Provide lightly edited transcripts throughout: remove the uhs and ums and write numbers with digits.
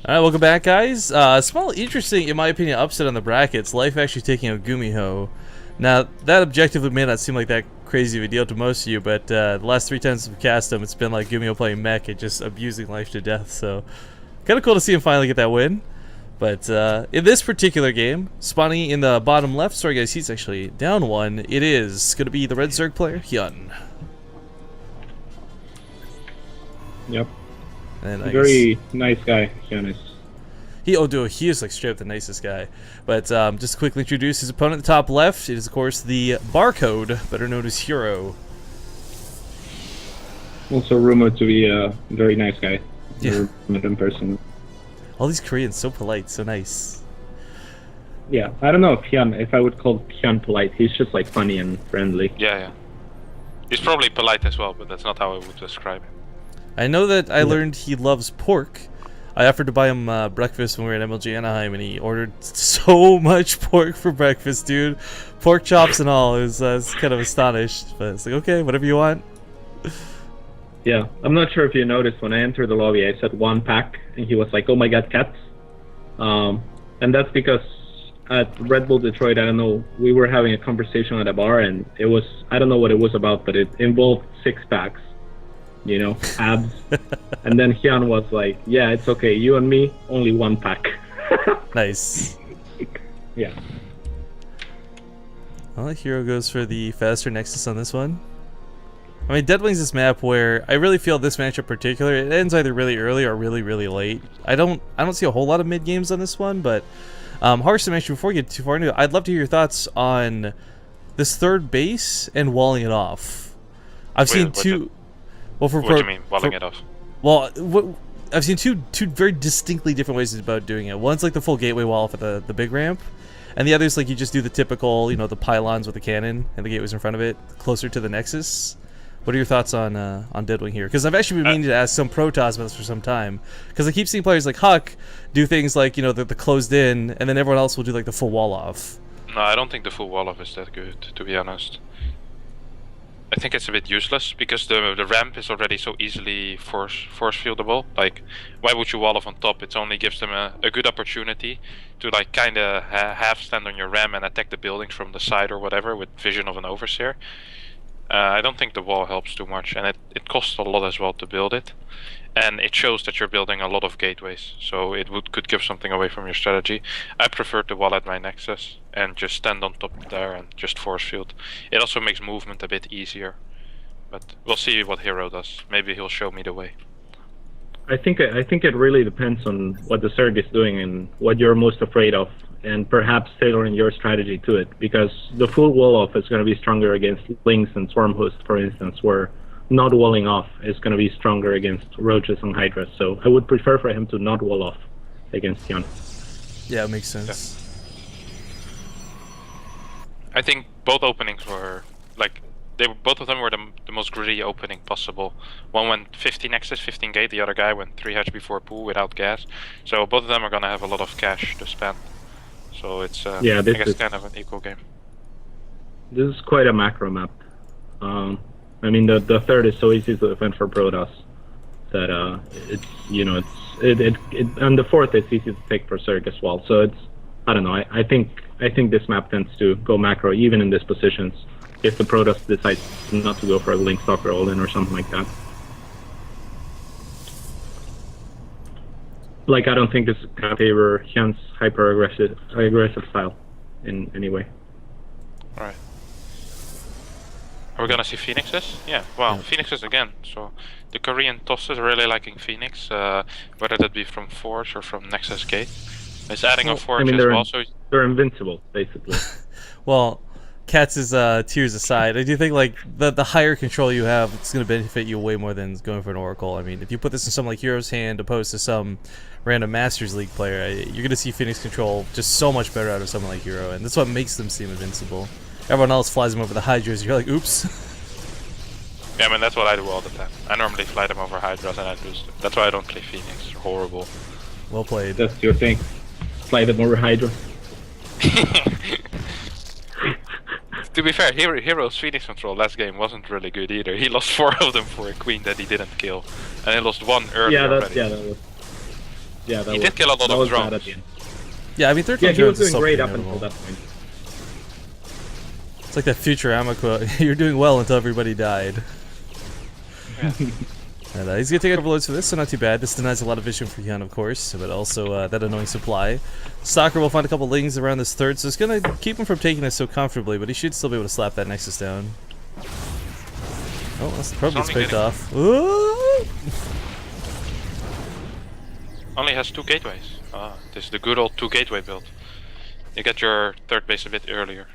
Alright, welcome back, guys. Small, interesting, in my opinion, upset on the brackets. Life actually taking out Gumiho. Now, that objectively may not seem like that crazy of a deal to most of you, but the last 3 times we've cast him, it's been like Gumiho playing mech and just abusing Life to death. So, kind of cool to see him finally get that win. But in this particular game, spawning in the bottom left, sorry guys, he's actually down 1. It is going to be the red Zerg player, Hyun. Yep. And very nice guy, Hyun is. He is like straight up the nicest guy. But just to quickly introduce his opponent at the top left, it is of course the Barcode, better known as Hero. Also rumored to be a very nice guy. Yeah. Never met him personally. All these Koreans, so polite, so nice. Yeah, I don't know if I would call Hyun polite. He's just like funny and friendly. Yeah. He's probably polite as well, but that's not how I would describe him. I know that I learned he loves pork. I offered to buy him breakfast when we were at MLG Anaheim, and he ordered so much pork for breakfast, dude. Pork chops and all. I was kind of astonished, but it's like, okay, whatever you want. Yeah, I'm not sure if you noticed when I entered the lobby, I said 1 pack, and he was like, "Oh my God, cats!" And that's because at Red Bull Detroit, I don't know, we were having a conversation at a bar, and it was, I don't know what it was about, but it involved 6 packs. You know, abs. And then Hyun was like, "Yeah, it's okay. You and me, only 1 pack." Nice. Yeah. Well, Hero goes for the faster Nexus on this one. I mean, Dead Wings is this map where I really feel this matchup in particular, it ends either really early or really, really late. I don't see a whole lot of mid games on this one, but Harsh, to mention before we get too far into it, I'd love to hear your thoughts on this third base and walling it off. I've seen two. Well, what do you mean, walling it off? Well, I've seen two very distinctly different ways about doing it. One's like the full gateway wall off at the big ramp, and the other's like you just do the typical, you know, the pylons with the cannon and the gateways in front of it, closer to the Nexus. What are your thoughts on Deadwing here? Because I've actually been meaning to ask some Protoss about this for some time, because I keep seeing players like Huck do things like, you know, the closed in, and then everyone else will do like the full wall off. No, I don't think the full wall off is that good, to be honest. I think it's a bit useless because the ramp is already so easily force fieldable. Like, why would you wall off on top? It only gives them a good opportunity to like kind of half stand on your ramp and attack the buildings from the side or whatever with vision of an overseer. I don't think the wall helps too much, and it costs a lot as well to build it, and it shows that you're building a lot of gateways, so it could give something away from your strategy. I prefer to wall at my Nexus and just stand on top there and just force field. It also makes movement a bit easier, but we'll see what Hero does. Maybe he'll show me the way. I think it really depends on what the Zerg is doing and what you're most afraid of, and perhaps tailoring your strategy to it, because the full wall off is going to be stronger against Lynx and Swarm Host, for instance, where not walling off is going to be stronger against Roaches and Hydras. So I would prefer for him to not wall off against Hyun. Yeah, it makes sense. Yeah. I think both openings were like both of them were the most greedy opening possible. One went 15 Nexus, 15 gate. The other guy went 3 hatch before pool without gas. So both of them are gonna have a lot of cash to spend. So it's I guess kind of an equal game. This is quite a macro map. I mean, the third is so easy to defend for Protoss that it's, you know, and the fourth is easy to take for Zerg as well. So it's, I don't know. I think this map tends to go macro even in these positions, if the Protoss decides not to go for a Link Stalker all-in or something like that. Like, I don't think this is going to favor Hyun's hyper-aggressive style in any way. Alright. Are we gonna see Phoenixes? Yeah, well, yeah. Phoenixes again. So the Korean tosses are really liking Phoenix, whether that be from Forge or from Nexus Gate. It's adding a Forge as well, so they're invincible, basically. Well, Katz's tears aside, I do think like the higher control you have, it's going to benefit you way more than going for an Oracle. I mean, if you put this in someone like Hero's hand opposed to some random Masters League player, you're going to see Phoenix control just so much better out of someone like Hero, and that's what makes them seem invincible. Everyone else flies them over the Hydras, you're like, oops. Yeah, I mean, that's what I do all the time. I normally fly them over Hydras and I lose them. That's why I don't play Phoenix. They're horrible. Well played. That's your thing. Fly them over Hydra. To be fair, Hero's Phoenix control last game wasn't really good either. He lost 4 of them for a queen that he didn't kill. And he lost 1 earlier already. That was... Yeah, that He was, did kill a lot that of was bad drones. at the end. Yeah, I mean, third Yeah, one he was drones is doing still great pretty up until notable. that point. It's like that Futurama quote. You're doing well until everybody died. Yeah. And he's gonna take overloads for this, so not too bad. This denies a lot of vision for Hyun, of course, but also that annoying supply. Stalker will find a couple lings around this third, so it's gonna keep him from taking this so comfortably, but he should still be able to slap that Nexus down. Oh, that's probably only picked getting- off. Ooh! Only has 2 gateways. Ah, this is the good old 2 gateway build. You get your third base a bit earlier.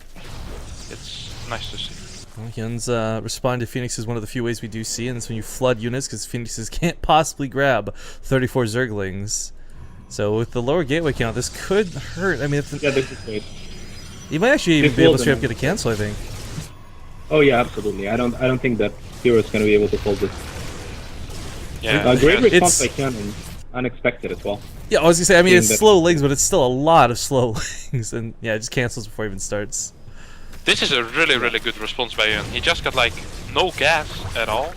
It's nice to see. Well, Hyun's respond to Phoenix is one of the few ways we do see, and it's when you flood units, because Phoenixes can't possibly grab 34 Zerglings. So with the lower gateway count, this could hurt. I mean, if Yeah, this is great. you might actually even This be able will to straight up then- get a cancel, I think. Oh yeah, absolutely. I don't think that Hero's going to be able to hold this. Yeah, Great yes. response by Hyun and unexpected as well. Yeah, I was gonna say, I mean, Being it's that- slow lings, but it's still a lot of slow lings, and yeah, it just cancels before it even starts. This is a really, really good response by Hyun. He just got like no gas at all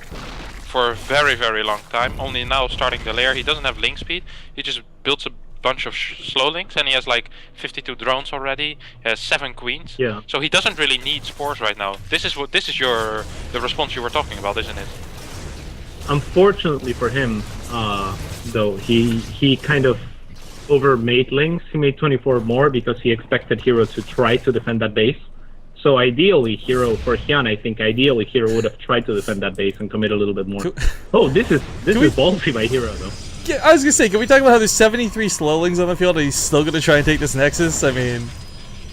for a very, very long time. Only now starting the lair. He doesn't have link speed. He just builds a bunch of slow links, and he has like 52 drones already. He has 7 queens. Yeah. So he doesn't really need spores right now. This is the response you were talking about, isn't it? Unfortunately for him, though, he kind of overmade links. He made 24 more because he expected Hero to try to defend that base. So ideally, for Hyun, I think ideally Hero would have tried to defend that base and commit a little bit more. Oh, this is ballsy by Hero though. Yeah, I was gonna say, can we talk about how there's 73 slowlings on the field and he's still gonna try and take this Nexus? I mean,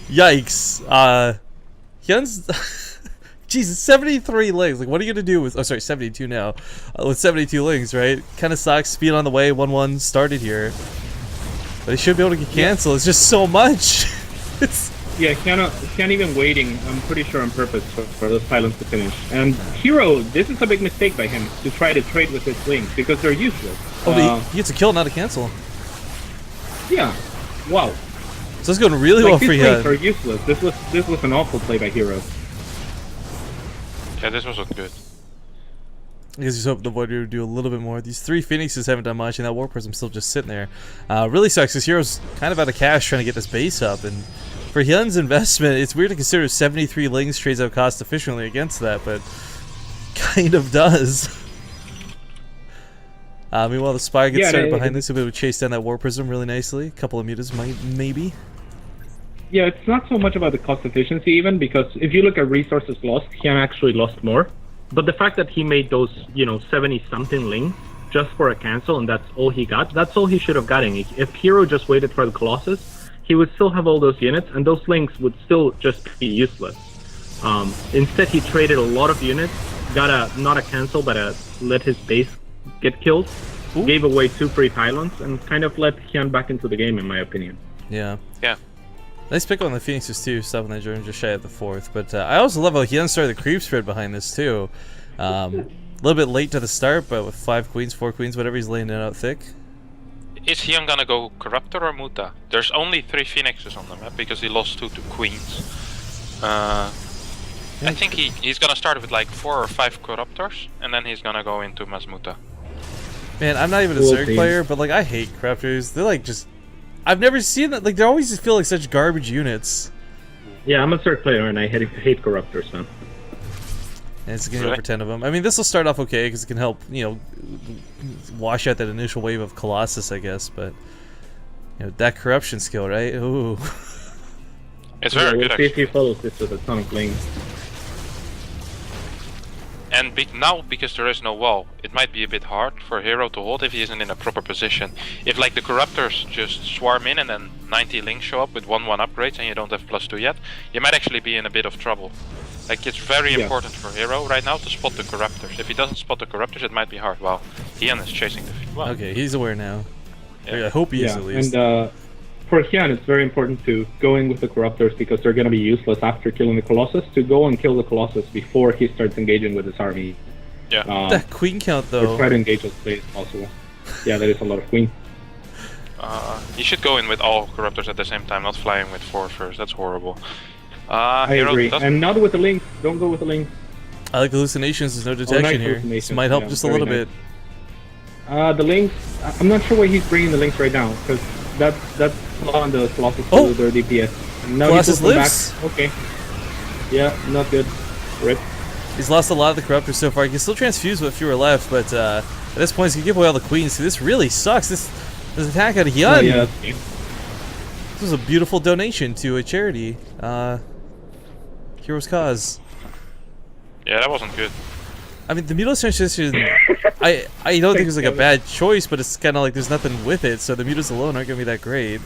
yikes. Hyun's... Jesus, 73 lings. Like, what are you gonna do with... Oh, sorry, 72 now. With 72 lings, right? Kind of sucks. Speed on the way. 1-1 started here. But he should be able to get canceled. It's just so much. It's... Yeah, Hyun even waiting, I'm pretty sure on purpose for those pylons to finish. And Hero, this is a big mistake by him to try to trade with his links because they're useless. Oh, he gets a kill, not a cancel. Yeah. Wow. So it's going really well Like, for these links are Hyun. useless. This was an awful play by Hero. Yeah, this wasn't good. I guess he's hoping the Void would do a little bit more. These 3 Phoenixes haven't done much, and that War Prism's still just sitting there. Really sucks, because Hero's kind of out of cash trying to get this base up, and for Hyun's investment, it's weird to consider 73 lings trades out cost efficiently against that, but kind of does. Meanwhile, the Spire gets started behind this, he'll be able to chase down that War Prism really nicely. A couple of mutas maybe. Yeah, it's not so much about the cost efficiency even, because if you look at resources lost, Hyun actually lost more. But the fact that he made those, 70-something links just for a cancel, and that's all he got, that's all he should have gotten. If Hero just waited for the Colossus, he would still have all those units, and those links would still just be useless. Instead, he traded a lot of units, got not a cancel, but let his base get killed, gave away 2 free pylons, and kind of let Hyun back into the game, in my opinion. Yeah. Yeah. Nice pick on the Phoenixes too, stopping that drone just shy of the 4th. But I also love how Hyun started the creep spread behind this too. A little bit late to the start, but with 5 queens, 4 queens, whatever, he's laying it out thick. Is Hyun gonna go Corruptor or Muta? There's only 3 Phoenixes on the map because he lost 2 to Queens. I think he's gonna start with like 4 or 5 Corruptors, and then he's gonna go into Masmuta. Man, I'm not even a Cool Zerg team. player, but like I hate Corruptors. They're like just... I've never seen that. Like, they always just feel like such garbage units. Yeah, I'm a Zerg player, and I hate Corruptors, man. And it's getting Really? over 10 of them. I mean, this will start off okay because it can help, wash out that initial wave of Colossus, I guess. But that corruption skill, right? Ooh. It's very we'll good see if actually. he follows this with a ton of links. And now, because there is no wall, it might be a bit hard for Hero to hold if he isn't in a proper position. If like the Corruptors just swarm in and then 90 links show up with 1-1 upgrades and you don't have +2 yet, you might actually be in a bit of trouble. Like, it's very important for Hero right now to spot the Corruptors. If he doesn't spot the Corruptors, it might be hard. Wow, Hyun is chasing the field. Wow. Okay, he's aware now. Yeah. I hope he is at least. And for Hyun, it's very important to go in with the Corruptors because they're going to be useless after killing the Colossus, to go and kill the Colossus before he starts engaging with his army. Yeah. That queen count, Or though. try to engage as late as possible. Yeah, that is a lot of queen. You should go in with all Corruptors at the same time, not flying with 4 first. That's horrible. I Hero agree. doesn't- And not with the links. Don't go with the links. I like hallucinations. There's no detection nice here. This hallucinations, might help yeah, just a very little nice. bit. The links. I'm not sure why he's bringing the links right now, because that's on the Colossus Oh! their DPS. And now Colossus he pulls them lives. back. Okay. Yeah, not good. Rip. He's lost a lot of the Corruptors so far. He can still transfuse with fewer left, but at this point he's gonna give away all the queens. So this really sucks. This attack on Hyun. Oh, yeah. This was a beautiful donation to a charity. Heroes Cause. Yeah, that wasn't good. I mean, the Mutilus transition, I don't think it's like a bad choice, but it's kind of like there's nothing with it, so the Mutilus alone aren't gonna be that great.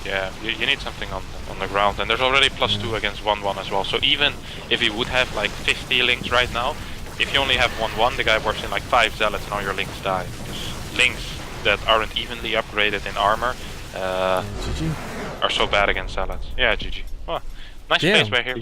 Yeah, you need something on the ground, and there's already +2 against 1-1 as well. So even if you would have like 50 links right now, if you only have 1-1, the guy works in like 5 zealots and all your links die. Because links that aren't evenly upgraded in armor GG. are so bad against zealots. Yeah, GG. Well, nice Damn. place by here.